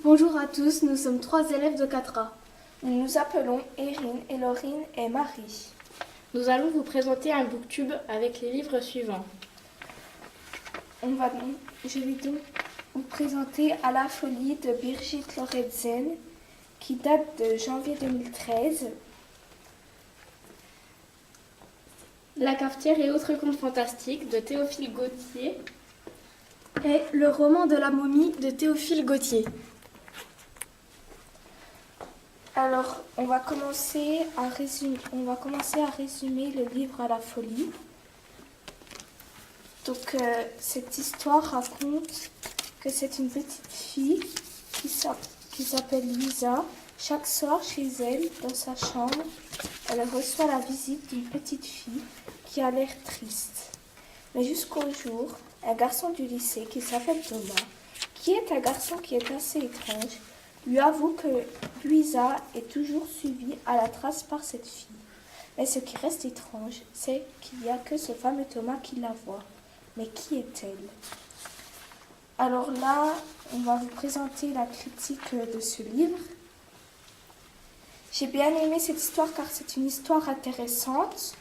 Bonjour à tous, nous sommes 3 élèves de 4A. Nous nous appelons Erin, Elorine et Marie. Nous allons vous présenter un booktube avec les livres suivants. Je vais donc vous présenter À la folie de Birgit Lorentzen, qui date de janvier 2013. La cafetière et autres contes fantastiques de Théophile Gautier. Et le roman de la momie de Théophile Gautier. Alors, on va commencer à résumer le livre À la folie. Donc, cette histoire raconte que c'est une petite fille qui s'appelle Lisa. Chaque soir, chez elle, dans sa chambre, elle reçoit la visite d'une petite fille qui a l'air triste. Mais jusqu'au jour, un garçon du lycée qui s'appelle Thomas, qui est un garçon qui est assez étrange, lui avoue que Luisa est toujours suivie à la trace par cette fille. Mais ce qui reste étrange, c'est qu'il n'y a que ce fameux Thomas qui la voit. Mais qui est-elle? Alors là, on va vous présenter la critique de ce livre. J'ai bien aimé cette histoire car c'est une histoire intéressante,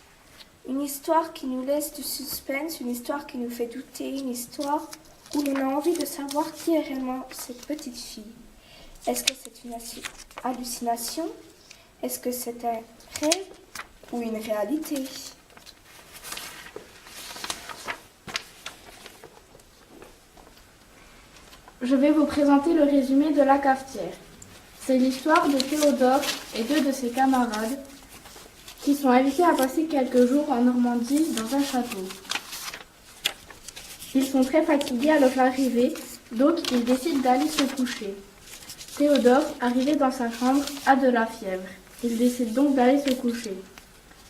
une histoire qui nous laisse du suspense, une histoire qui nous fait douter, une histoire où on a envie de savoir qui est réellement cette petite fille. Est-ce que c'est une hallucination? Est-ce que c'est un rêve ou une réalité? Je vais vous présenter le résumé de La cafetière. C'est l'histoire de Théodore et 2 de ses camarades qui sont invités à passer quelques jours en Normandie dans un château. Ils sont très fatigués à leur arrivée, donc ils décident d'aller se coucher. Théodore, arrivé dans sa chambre, a de la fièvre. Il décide donc d'aller se coucher.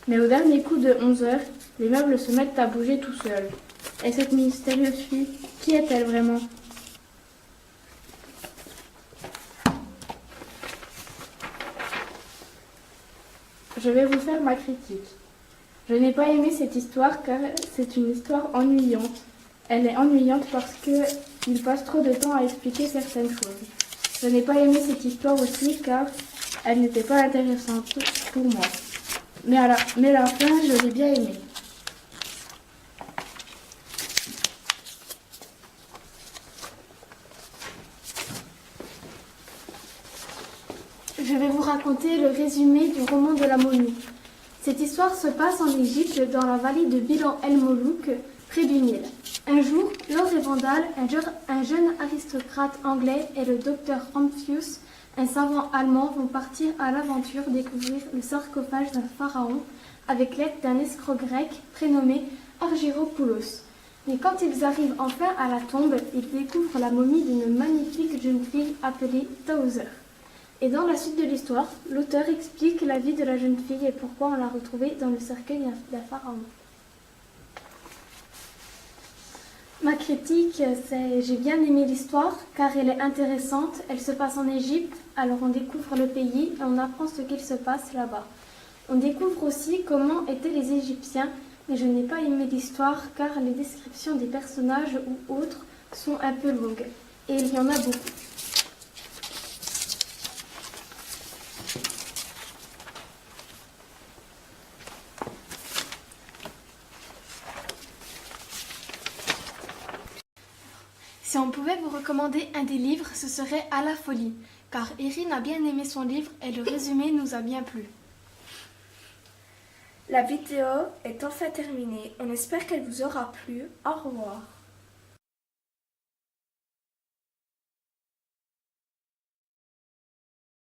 Mais au dernier coup de 11 heures, les meubles se mettent à bouger tout seuls. Et cette mystérieuse fille, qui est-elle vraiment ? Je vais vous faire ma critique. Je n'ai pas aimé cette histoire car c'est une histoire ennuyante. Elle est ennuyante parce qu'il passe trop de temps à expliquer certaines choses. Je n'ai pas aimé cette histoire aussi car elle n'était pas intéressante pour moi. Mais la fin, je l'ai bien aimée. Je vais vous raconter le résumé du roman de la momie. Cette histoire se passe en Égypte, dans la vallée de Bilan el-Molouk, près du Nil. Un jour, Lord et Vandal, un jeune aristocrate anglais, et le docteur Amphius, un savant allemand, vont partir à l'aventure découvrir le sarcophage d'un pharaon avec l'aide d'un escroc grec prénommé Argyropoulos. Mais quand ils arrivent enfin à la tombe, ils découvrent la momie d'une magnifique jeune fille appelée Tauser. Et dans la suite de l'histoire, l'auteur explique la vie de la jeune fille et pourquoi on l'a retrouvée dans le cercueil d'un pharaon. Ma critique, c'est j'ai bien aimé l'histoire car elle est intéressante, elle se passe en Égypte, alors on découvre le pays et on apprend ce qu'il se passe là-bas. On découvre aussi comment étaient les Égyptiens, mais je n'ai pas aimé l'histoire car les descriptions des personnages ou autres sont un peu longues. Et il y en a beaucoup. Si on pouvait vous recommander un des livres, ce serait À la folie, car Erin a bien aimé son livre et le résumé nous a bien plu. La vidéo est enfin terminée. On espère qu'elle vous aura plu. Au revoir.